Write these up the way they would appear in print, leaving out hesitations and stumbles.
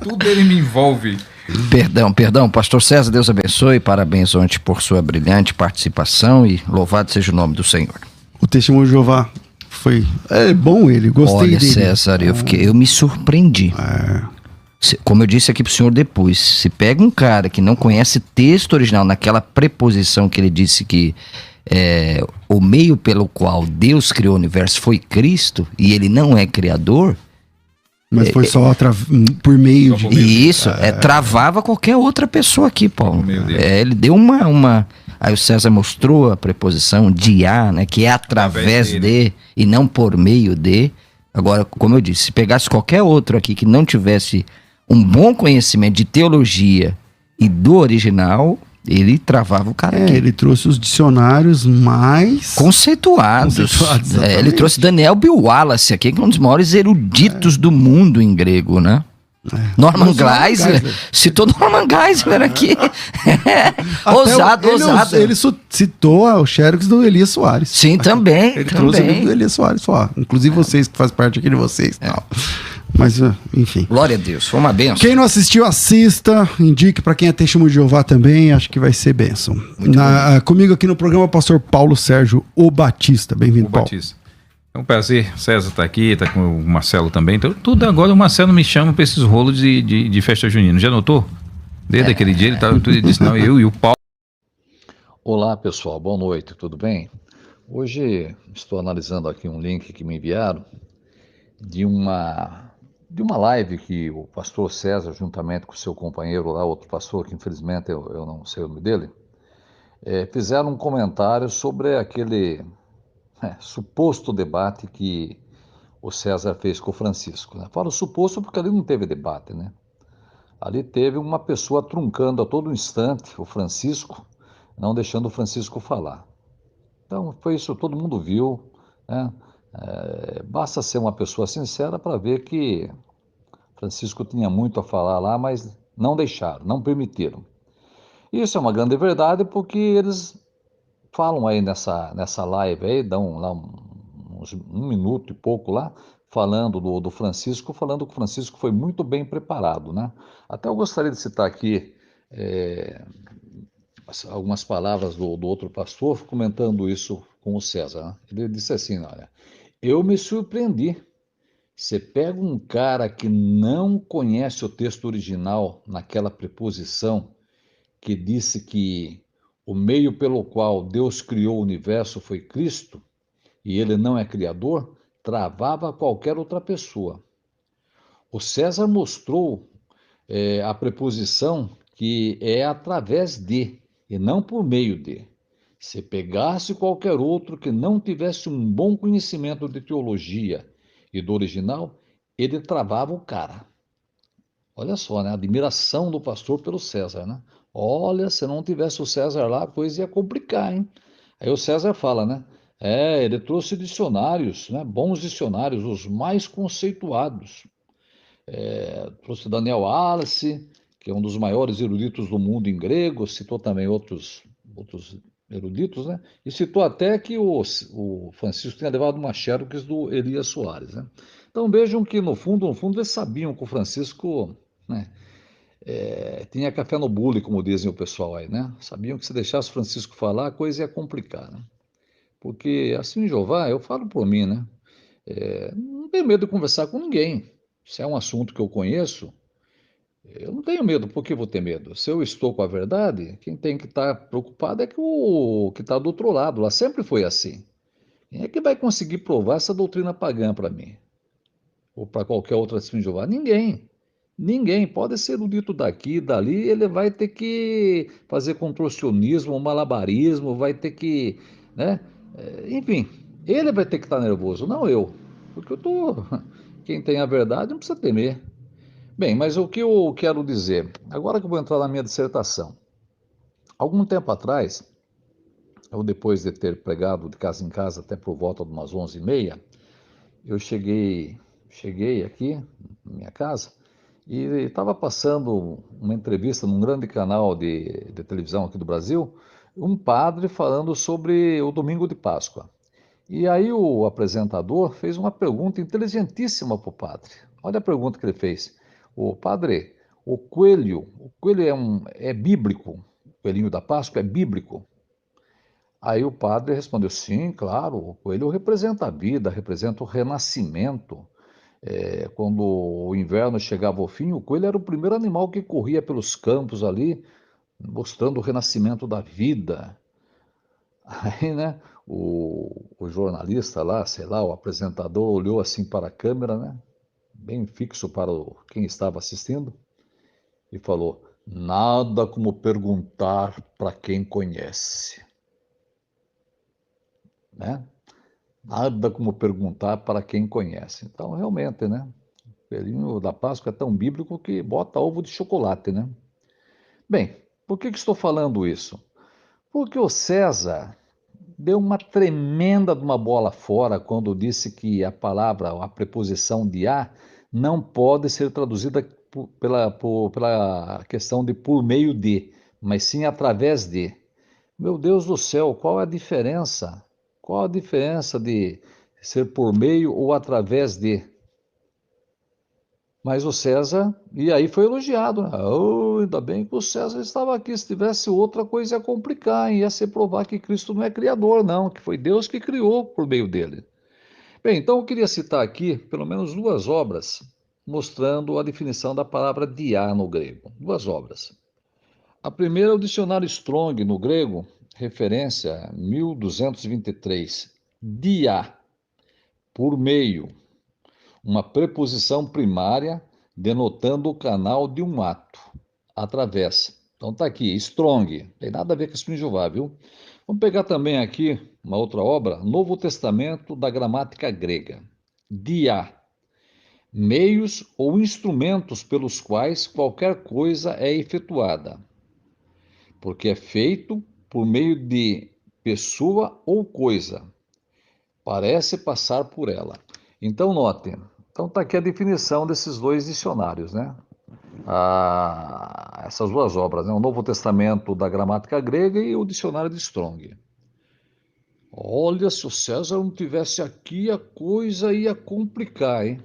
Tudo ele me envolve. Perdão, pastor César, Deus abençoe, parabéns ontem por sua brilhante participação e louvado seja o nome do Senhor. O testemunho de Jeová é bom, ele gostei Olha, dele. César, eu me surpreendi. Como eu disse aqui pro senhor depois, se pega um cara que não conhece texto original naquela preposição que ele disse que o meio pelo qual Deus criou o universo foi Cristo e ele não é criador. Mas foi só por meio de... Isso, travava qualquer outra pessoa aqui, Paulo. Ele deu uma... Aí o César mostrou a preposição de a, né, que é através de e não por meio de. Agora, como eu disse, se pegasse qualquer outro aqui que não tivesse um bom conhecimento de teologia e do original, ele travava o cara aqui. Ele trouxe os dicionários mais... conceituados. Ele trouxe Daniel B. Wallace aqui, que é um dos maiores eruditos do mundo em grego, né? Norman Geisler. Citou Norman Geisler aqui. Ousado. Ele citou o Xerox do Elias Soares. Sim, também. Ele trouxe o livro do Elias Soares. Inclusive vocês que fazem parte aqui de vocês. Tal. Mas, enfim. Glória a Deus, foi uma bênção. Quem não assistiu, assista. Indique para quem é testemunho de Jeová também. Acho que vai ser bênção. Comigo aqui no programa, o pastor Paulo Sérgio O Batista. Bem-vindo, Paulo. Batista. É um prazer, César tá aqui, tá com o Marcelo também. Então, tudo agora o Marcelo me chama para esses rolos de festa junina. Já notou? Desde aquele dia ele disse, não, eu e o Paulo. Olá, pessoal, boa noite, tudo bem? Hoje estou analisando aqui um link que me enviaram de uma live que o pastor César, juntamente com o seu companheiro lá, outro pastor, que infelizmente eu não sei o nome dele, fizeram um comentário sobre aquele suposto debate que o César fez com o Francisco. Né? Falo suposto porque ali não teve debate, né? Ali teve uma pessoa truncando a todo instante o Francisco, não deixando o Francisco falar. Então foi isso, todo mundo viu, né? Basta ser uma pessoa sincera para ver que Francisco tinha muito a falar lá, mas não deixaram, não permitiram. Isso é uma grande verdade porque eles falam aí nessa live aí, dão lá uns 1 minuto e pouco lá, falando do Francisco, falando que o Francisco foi muito bem preparado, né? Até eu gostaria de citar aqui algumas palavras do outro pastor comentando isso com o César, né? Ele disse assim, olha, eu me surpreendi. Você pega um cara que não conhece o texto original naquela preposição que disse que o meio pelo qual Deus criou o universo foi Cristo, e ele não é criador, travava qualquer outra pessoa. O César mostrou a preposição que é através de, e não por meio de. Se pegasse qualquer outro que não tivesse um bom conhecimento de teologia e do original, ele travava o cara. Olha só, né? A admiração do pastor pelo César, né? Olha, se não tivesse o César lá, a coisa ia complicar, hein? Aí o César fala, né? Ele trouxe dicionários, né? Bons dicionários, os mais conceituados. Trouxe Daniel Wallace, que é um dos maiores eruditos do mundo em grego, citou também outros eruditos, né? E citou até que o Francisco tinha levado uma xerox do Elias Soares, né? Então vejam que no fundo eles sabiam que o Francisco, né, tinha café no bule, como dizem o pessoal aí, né? Sabiam que se deixasse o Francisco falar, a coisa ia complicar, né? Porque assim, Jeová, eu falo por mim, né? Não tenho medo de conversar com ninguém. Se é um assunto que eu conheço, eu não tenho medo. Por que vou ter medo? Se eu estou com a verdade, quem tem que estar preocupado é que o que está do outro lado. Lá sempre foi assim. Quem é que vai conseguir provar essa doutrina pagã para mim? Ou para qualquer outra assim de Jeová? Ninguém. Ninguém. Pode ser erudito daqui, dali, ele vai ter que fazer contorcionismo, malabarismo, vai ter que, né? Enfim, ele vai ter que estar nervoso, não eu. Porque eu tô. Quem tem a verdade não precisa temer. Bem, mas o que eu quero dizer? Agora que eu vou entrar na minha dissertação. Algum tempo atrás, eu depois de ter pregado de casa em casa até por volta de umas 11h30, eu cheguei aqui na minha casa e estava passando uma entrevista num grande canal de televisão aqui do Brasil, um padre falando sobre o domingo de Páscoa. E aí o apresentador fez uma pergunta inteligentíssima para o padre. Olha a pergunta que ele fez. Ô padre, o coelho é bíblico? O coelhinho da Páscoa é bíblico? Aí o padre respondeu, sim, claro, o coelho representa a vida, representa o renascimento. Quando o inverno chegava ao fim, o coelho era o primeiro animal que corria pelos campos ali, mostrando o renascimento da vida. Aí, né, o jornalista lá, sei lá, o apresentador olhou assim para a câmera, né, bem fixo para quem estava assistindo, e falou: nada como perguntar para quem conhece, né? Nada como perguntar para quem conhece. Então, realmente, né? O coelhinho da Páscoa é tão bíblico que bota ovo de chocolate, né? Bem, por que estou falando isso? Porque o César deu uma tremenda de uma bola fora quando disse que a palavra, a preposição de a, não pode ser traduzida pela questão de por meio de, mas sim através de. Meu Deus do céu, qual é a diferença? Qual a diferença de ser por meio ou através de? Mas o César, e aí foi elogiado, né? Oh, ainda bem que o César estava aqui, se tivesse outra coisa ia complicar, hein? Ia ser provar que Cristo não é criador, não, que foi Deus que criou por meio dele. Bem, então eu queria citar aqui pelo menos duas obras mostrando a definição da palavra dia no grego. Duas obras. A primeira é o dicionário Strong no grego, referência 1223. Dia, por meio, uma preposição primária denotando o canal de um ato, através. Então está aqui, strong, tem nada a ver com Espírito de Jeová, viu? Vamos pegar também aqui uma outra obra, Novo Testamento da gramática grega. Dia, meios ou instrumentos pelos quais qualquer coisa é efetuada, porque é feito por meio de pessoa ou coisa, parece passar por ela. Então, notem. Então, está aqui a definição desses dois dicionários, né? Essas duas obras, né? O Novo Testamento da gramática grega e o dicionário de Strong. Olha, se o César não tivesse aqui, a coisa ia complicar, hein?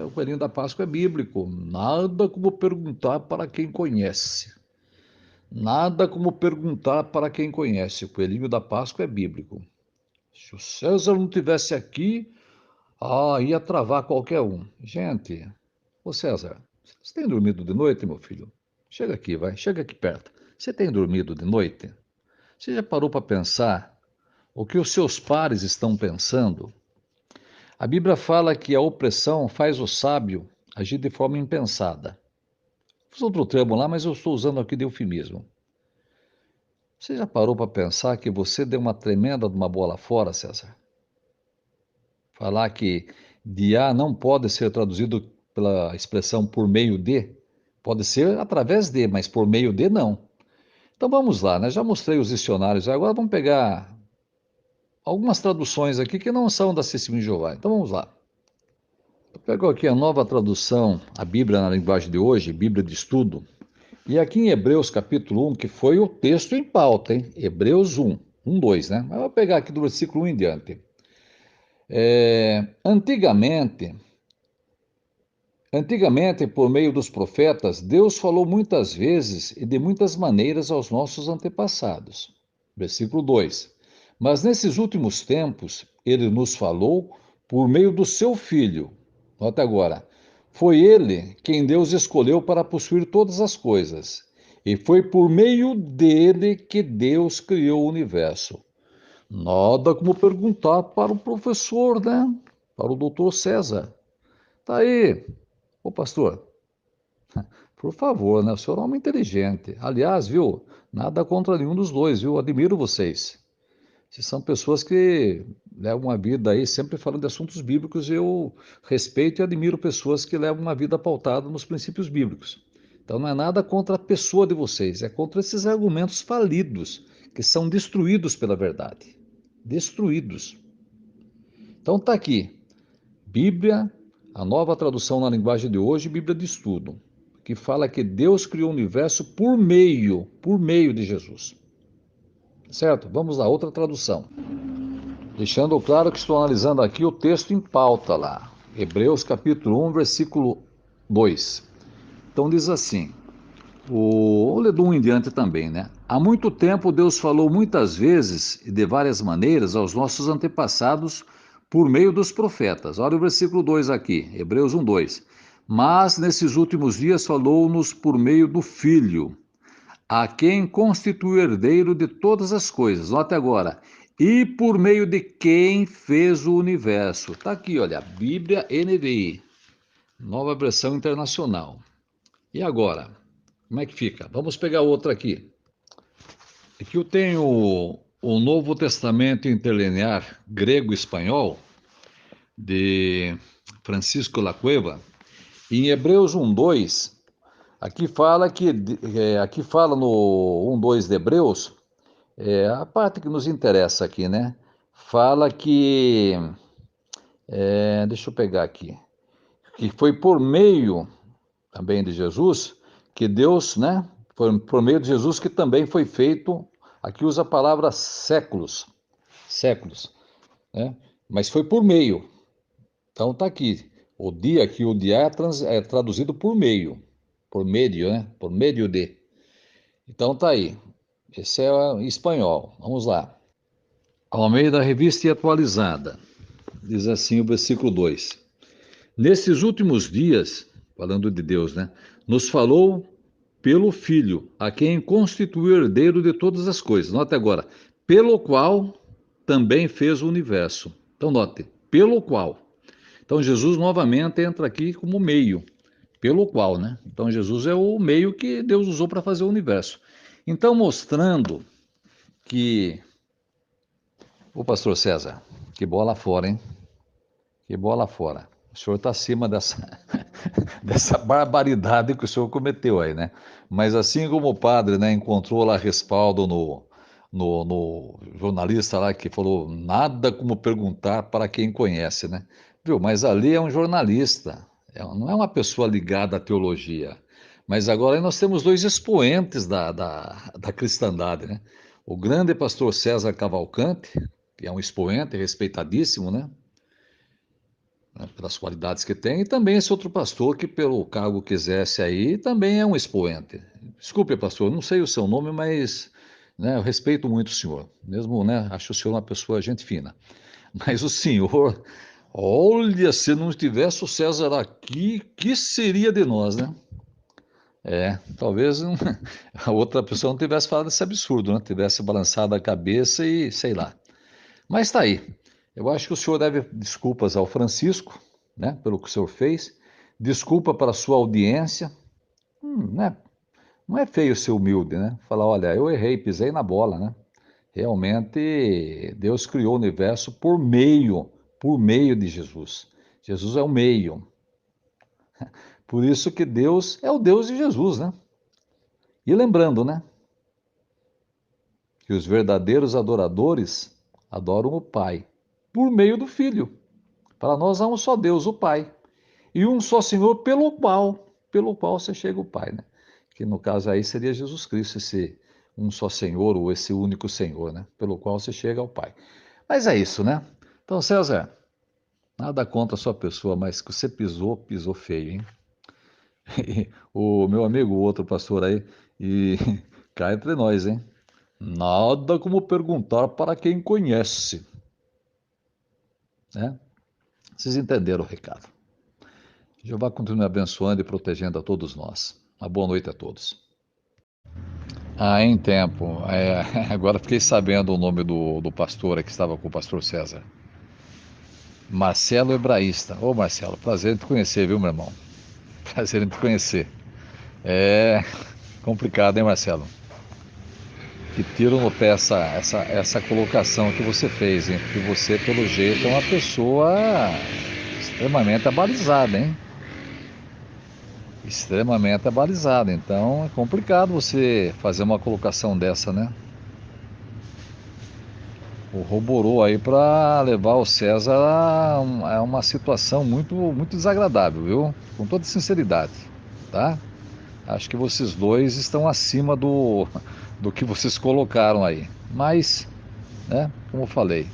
O coelhinho da Páscoa é bíblico. Nada como perguntar para quem conhece. Nada como perguntar para quem conhece. O coelhinho da Páscoa é bíblico. Se o César não tivesse aqui, ia travar qualquer um. Gente, ô César, você tem dormido de noite, meu filho? Chega aqui, vai, chega aqui perto. Você tem dormido de noite? Você já parou para pensar o que os seus pares estão pensando? A Bíblia fala que a opressão faz o sábio agir de forma impensada. Fiz outro termo lá, mas eu estou usando aqui de eufemismo. Você já parou para pensar que você deu uma tremenda de uma bola fora, César? Falar que de A não pode ser traduzido pela expressão por meio de, pode ser através de, mas por meio de não. Então vamos lá, né? Já mostrei os dicionários, agora vamos pegar algumas traduções aqui que não são da Testemunha de Jeová. Então vamos lá. Eu pego aqui a nova tradução, a Bíblia na linguagem de hoje, Bíblia de Estudo, e aqui em Hebreus capítulo 1, que foi o texto em pauta, hein? Hebreus 1, 2, né? Mas eu vou pegar aqui do versículo 1 em diante. Antigamente, por meio dos profetas, Deus falou muitas vezes e de muitas maneiras aos nossos antepassados. Versículo 2. Mas nesses últimos tempos, ele nos falou por meio do seu Filho. Nota agora. Foi ele quem Deus escolheu para possuir todas as coisas. E foi por meio dele que Deus criou o universo. Nada como perguntar para o professor, né? Para o doutor César. Tá aí. Ô pastor, por favor, né? O senhor é um homem inteligente. Aliás, viu? Nada contra nenhum dos dois, viu? Admiro vocês. Vocês são pessoas que levam uma vida aí sempre falando de assuntos bíblicos e eu respeito e admiro pessoas que levam uma vida pautada nos princípios bíblicos. Então não é nada contra a pessoa de vocês, é contra esses argumentos falidos que são destruídos pela verdade. Destruídos. Então tá aqui, Bíblia, a nova tradução na linguagem de hoje, Bíblia de Estudo, que fala que Deus criou o universo por meio de Jesus. Certo? Vamos lá, outra tradução. Deixando claro que estou analisando aqui o texto em pauta lá. Hebreus capítulo 1, versículo 2. Então diz assim, vou ler do 1 em diante também, né? Há muito tempo Deus falou muitas vezes e de várias maneiras aos nossos antepassados por meio dos profetas. Olha o versículo 2 aqui, Hebreus 1, 2. Mas nesses últimos dias falou-nos por meio do Filho, a quem constitui o herdeiro de todas as coisas. Note agora, e por meio de quem fez o universo. Está aqui, olha, Bíblia NVI, Nova Versão Internacional. E agora, como é que fica? Vamos pegar outra aqui. Aqui eu tenho o Novo Testamento Interlinear grego-espanhol, de Francisco Lacueva. Em Hebreus 1:2, aqui fala no 1:2 de Hebreus, a parte que nos interessa aqui, né? Fala que, deixa eu pegar aqui, que foi por meio também de Jesus que Deus, né? Foi por meio de Jesus que também foi feito, aqui usa a palavra séculos, né? Mas foi por meio. Então tá aqui, o dia é traduzido por meio, né? Por meio de. Então tá aí, esse é em espanhol, vamos lá. Ao meio da revista e atualizada, diz assim o versículo 2. Nesses últimos dias, falando de Deus, né? Nos falou pelo Filho, a quem constituiu o herdeiro de todas as coisas. Note agora, pelo qual também fez o universo. Então note, pelo qual. Então Jesus novamente entra aqui como meio, pelo qual, né? Então Jesus é o meio que Deus usou para fazer o universo. Então mostrando que... Ô pastor César, que bola fora, hein? Que bola fora. O senhor está acima dessa barbaridade que o senhor cometeu aí, né? Mas assim como o padre, né, encontrou lá respaldo no jornalista lá que falou nada como perguntar para quem conhece, né? Viu? Mas ali é um jornalista, não é uma pessoa ligada à teologia. Mas agora aí nós temos dois expoentes da cristandade, né? O grande pastor César Cavalcante, que é um expoente respeitadíssimo, né? Pelas qualidades que tem, e também esse outro pastor que pelo cargo que exerce aí também é um expoente. Desculpe, pastor, não sei o seu nome, mas, né, eu respeito muito o senhor, mesmo, né, acho o senhor uma pessoa gente fina. Mas o senhor, olha, se não tivesse o César aqui, que seria de nós, né? Talvez a outra pessoa não tivesse falado esse absurdo, né? Tivesse balançado a cabeça e sei lá. Mas está aí. Eu acho que o senhor deve desculpas ao Francisco, né, pelo que o senhor fez. Desculpa para a sua audiência. Né? Não é feio ser humilde, né? Falar, olha, eu errei, pisei na bola, né? Realmente, Deus criou o universo por meio de Jesus. Jesus é o meio. Por isso que Deus é o Deus de Jesus, né? E lembrando, né? Que os verdadeiros adoradores adoram o Pai por meio do Filho. Para nós há um só Deus, o Pai, e um só Senhor pelo qual você chega ao Pai, né? Que no caso aí seria Jesus Cristo, esse um só Senhor, ou esse único Senhor, né? Pelo qual você chega ao Pai. Mas é isso, né? Então, César, nada contra a sua pessoa, mas que você pisou feio, hein? O meu amigo, o outro pastor aí, e cá entre nós, hein? Nada como perguntar para quem conhece, né? Vocês entenderam o recado. Jeová continue abençoando e protegendo a todos nós. Uma boa noite a todos. Em tempo. Agora fiquei sabendo o nome do pastor que estava com o pastor César. Marcelo Hebraísta. Ô Marcelo, prazer em te conhecer, viu, meu irmão? Prazer em te conhecer. É complicado, hein, Marcelo? Que tiro no pé essa colocação que você fez, hein? Porque você, pelo jeito, é uma pessoa extremamente abalizada, hein? Extremamente abalizada. Então é complicado você fazer uma colocação dessa, né? Corroborou aí para levar o César a uma situação muito, muito desagradável, viu? Com toda sinceridade, tá? Acho que vocês dois estão acima do que vocês colocaram aí. Mas, né, como eu falei,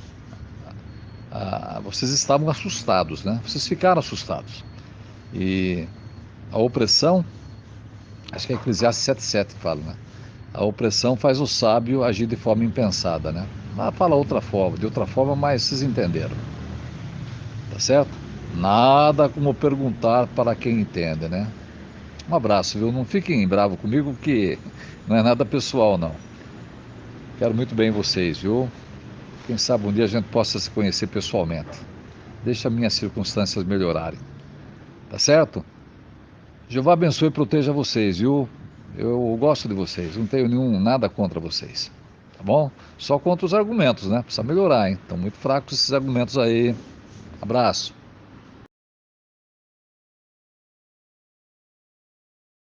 vocês estavam assustados, né? Vocês ficaram assustados. E a opressão, acho que é Eclesiastes 7,7 que fala, né? A opressão faz o sábio agir de forma impensada, né? Mas fala de outra forma, mas vocês entenderam. Tá certo? Nada como perguntar para quem entende, né? Um abraço, viu? Não fiquem bravos comigo, que não é nada pessoal, não. Quero muito bem vocês, viu? Quem sabe um dia a gente possa se conhecer pessoalmente. Deixa minhas circunstâncias melhorarem. Tá certo? Jeová abençoe e proteja vocês, viu? Eu gosto de vocês, não tenho nada contra vocês. Tá bom? Só contra os argumentos, né? Precisa melhorar, hein? Estão muito fracos esses argumentos aí. Abraço.